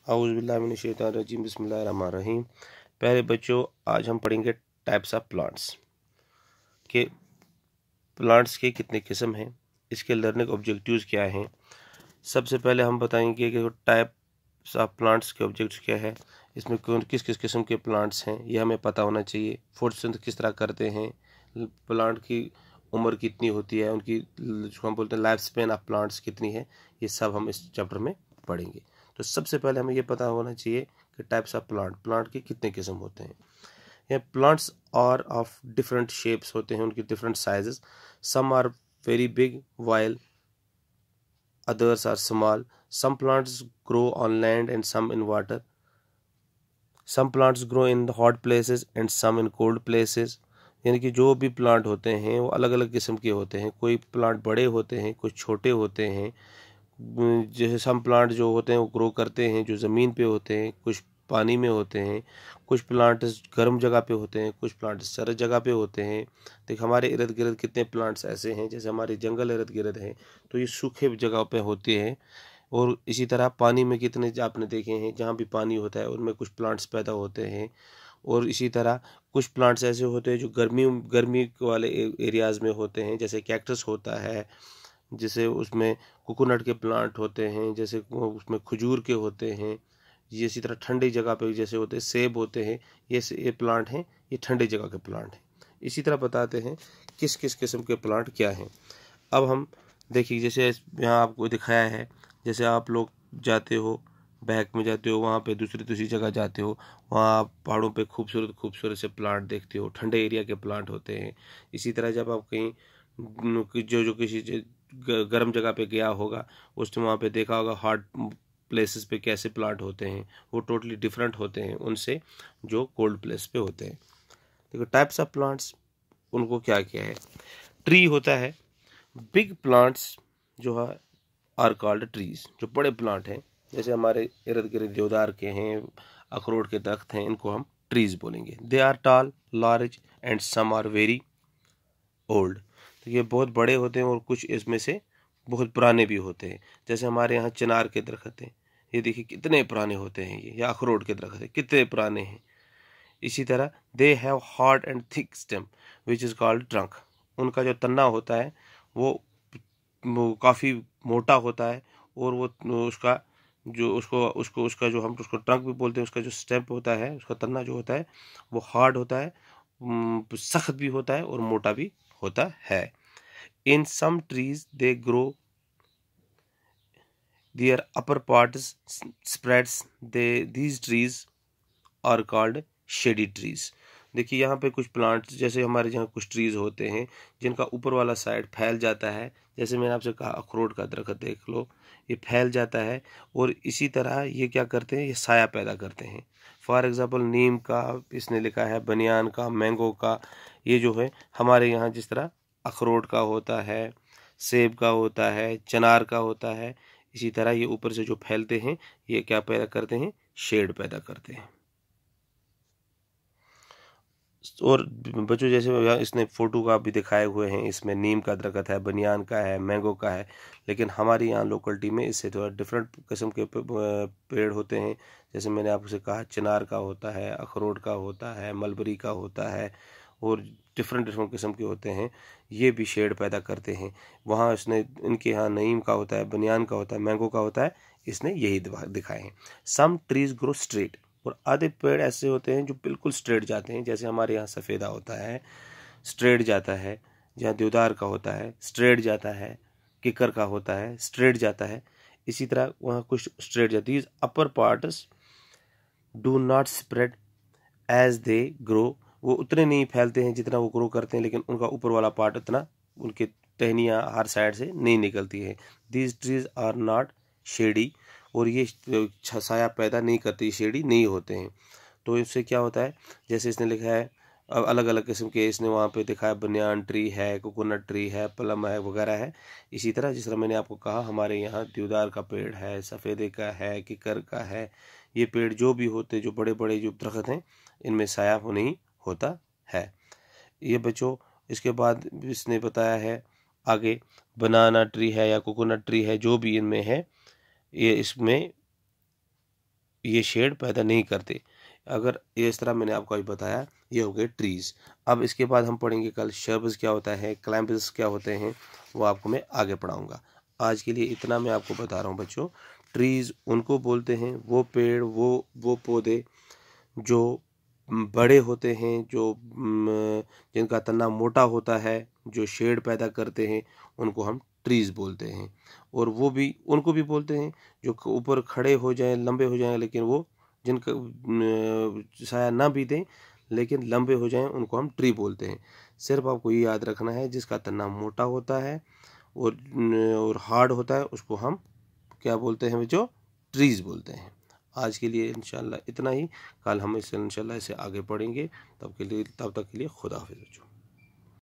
औज़ुबिल्लाहिमिनश्शैतानिर्रजीम बिस्मिल्लाहिर्रहमानिर्रहीम। पहले बच्चों, आज हम पढ़ेंगे टाइप्स ऑफ प्लांट्स के कितने किस्म हैं, इसके लर्निंग ऑब्जेक्टिव्स क्या हैं। सबसे पहले हम बताएंगे कि टाइप्स ऑफ प्लांट्स के ऑब्जेक्ट्स क्या है, इसमें कौन किस किस किस्म के प्लांट्स हैं ये हमें पता होना चाहिए। फोटोसिंथेसिस किस तरह करते हैं, प्लांट की उम्र कितनी होती है, उनकी जो हम बोलते हैं लाइफ स्पेन ऑफ प्लांट्स कितनी है, ये सब हम इस चैप्टर में पढ़ेंगे। तो सबसे पहले हमें ये पता होना चाहिए कि टाइप्स ऑफ प्लांट के कितने किस्म होते हैं। ये plants are of different shapes होते हैं, उनकी different sizes. Some are very big while others are small. Some plants grow on land and some in water. Some plants grow in the hot places and some in cold places. यानी कि जो भी plant होते हैं वो अलग अलग किस्म के होते हैं। कोई प्लांट बड़े होते हैं, कुछ छोटे होते हैं। जैसे सम प्लांट जो होते हैं वो ग्रो करते हैं जो ज़मीन पे होते हैं, कुछ पानी में होते हैं, कुछ प्लांट गर्म जगह पे होते हैं, कुछ प्लांट सर्द जगह पे होते हैं। देख हमारे इर्द गिर्द कितने प्लांट्स ऐसे हैं, जैसे हमारे जंगल इर्द गिर्द हैं तो ये सूखे जगह पे होते हैं। और इसी तरह पानी में कितने आपने देखे हैं जहाँ भी पानी होता है उनमें कुछ प्लांट्स पैदा होते हैं। और इसी तरह कुछ प्लांट्स ऐसे होते हैं जो गर्मी वाले एरियाज़ में होते हैं, जैसे कैक्टस होता है, जैसे उसमें कोकोनट के प्लांट होते हैं, जैसे उसमें खजूर के होते हैं। ये इसी तरह ठंडी जगह पे जैसे होते हैं सेब होते हैं, ये प्लांट हैं, ये ठंडी जगह के प्लांट हैं। इसी तरह बताते हैं किस किस किस्म के प्लांट क्या हैं। अब हम देखिए, जैसे यहाँ आपको दिखाया है, जैसे आप लोग जाते हो बैक में जाते हो, वहाँ पे दूसरी जगह जाते हो, वहाँ आप पहाड़ों पे खूबसूरत खूबसूरत से प्लांट देखते हो, ठंडे एरिया के प्लांट होते हैं। इसी तरह जब आप कहीं जो किसी गर्म जगह पे गया होगा उसने वहाँ पे देखा होगा हॉट प्लेसेस पे कैसे प्लांट होते हैं, वो टोटली डिफरेंट होते हैं उनसे जो कोल्ड प्लेस पे होते हैं। देखो टाइप्स ऑफ प्लांट्स, उनको क्या क्या है। ट्री होता है, बिग प्लांट्स जो है आर कॉल्ड ट्रीज। जो बड़े प्लांट हैं जैसे हमारे इर्द गिर्द देवदार के हैं, अखरोट के दरख्त हैं, इनको हम ट्रीज बोलेंगे। They are tall, large and some are very old. तो ये बहुत बड़े होते हैं और कुछ इसमें से बहुत पुराने भी होते हैं। जैसे हमारे यहाँ चिनार के दरख्त हैं, ये देखिए कितने पुराने होते हैं ये, या अखरोट के दरख्त हैं कितने पुराने हैं। इसी तरह they have hard and thick stem which is called trunk. उनका जो तन्ना होता है वो काफ़ी मोटा होता है, और वो उसका जो उसका जो हम उसको ट्रंक भी बोलते हैं, उसका जो स्टेम होता है, उसका तन्ना जो होता है वो हार्ड होता है, सख्त भी होता है और मोटा भी होता है। In some trees they grow their upper parts spreads, these trees are called shady trees। देखिए यहाँ पे कुछ प्लांट्स, जैसे हमारे यहाँ कुछ ट्रीज होते हैं जिनका ऊपर वाला साइड फैल जाता है। जैसे मैंने आपसे कहा अखरोट का दरख्त देख लो, ये फैल जाता है, और इसी तरह ये क्या करते हैं, ये साया पैदा करते हैं। फॉर एग्जांपल नीम का इसने लिखा है, बनियान का, मैंगो का, ये जो है हमारे यहाँ जिस तरह अखरोट का होता है, सेब का होता है, चनार का होता है, इसी तरह ये ऊपर से जो फैलते हैं ये क्या पैदा करते हैं, शेड पैदा करते हैं। और बच्चों जैसे इसने फोटो का भी दिखाए हुए हैं, इसमें नीम का दरख्त है, बनियान का है, मैंगो का है, लेकिन हमारी यहाँ लोकलिटी में इससे थोड़ा डिफरेंट किस्म के पेड़ होते हैं। जैसे मैंने आपसे कहा चिनार का होता है, अखरोट का होता है, मलबरी का होता है, और डिफरेंट डिफरेंट किस्म के होते हैं, ये भी शेड पैदा करते हैं। वहाँ इसने इनके यहाँ नीम का होता है, बनियान का होता है, मैंगो का होता है, इसने यही दिखाए हैं। सम ट्रीज ग्रो स्ट्रेट, और आधे पेड़ ऐसे होते हैं जो बिल्कुल स्ट्रेट जाते हैं। जैसे हमारे यहाँ सफ़ेदा होता है, स्ट्रेट जाता है, जहाँ देवदार का होता है स्ट्रेट जाता है, किकर का होता है स्ट्रेट जाता है। इसी तरह वहाँ कुछ स्ट्रेट जाती है। Upper parts do not spread as they grow, वो उतने नहीं फैलते हैं जितना वो ग्रो करते हैं, लेकिन उनका ऊपर वाला पार्ट उतना, उनके टहनियाँ हर साइड से नहीं निकलती है। These trees are not shady, और ये छाया पैदा नहीं करती, शेडी नहीं होते हैं। तो इससे क्या होता है, जैसे इसने लिखा है अलग अलग किस्म के, इसने वहाँ पे दिखाया बनियान ट्री है, कोकोनट ट्री है, प्लम है, वगैरह है। इसी तरह जिस तरह मैंने आपको कहा हमारे यहाँ देवदार का पेड़ है, सफ़ेदे का है, किकर का है, ये पेड़ जो भी होते, जो बड़े बड़े जो दरख्त हैं, इनमें साया नहीं होता है। ये बच्चों इसके बाद इसने बताया है आगे बनाना ट्री है या कोकोनट ट्री है, जो भी इनमें है, ये इसमें ये शेड पैदा नहीं करते। अगर ये इस तरह मैंने आपको अभी बताया, ये हो गए ट्रीज़। अब इसके बाद हम पढ़ेंगे कल शर्ब्स क्या होता है, क्लैम्ब्स क्या होते हैं, वो आपको मैं आगे पढ़ाऊँगा। आज के लिए इतना मैं आपको बता रहा हूँ बच्चों। ट्रीज़ उनको बोलते हैं वो पेड़, वो पौधे जो बड़े होते हैं, जो जिनका तना मोटा होता है, जो शेड पैदा करते हैं, उनको हम ट्रीज़ बोलते हैं। और वो भी उनको भी बोलते हैं जो ऊपर खड़े हो जाएं, लंबे हो जाएं, लेकिन वो जिनका साया ना भी दें लेकिन लंबे हो जाएं, उनको हम ट्री बोलते हैं। सिर्फ आपको ये याद रखना है, जिसका तना मोटा होता है और हार्ड होता है, उसको हम क्या बोलते हैं बच्चों, ट्रीज़ बोलते हैं। आज के लिए इंशाल्लाह इतना ही। कल हम इसे इंशाल्लाह इसे आगे पढ़ेंगे। तब तक के लिए खुदा हाफिज़ बच्चों।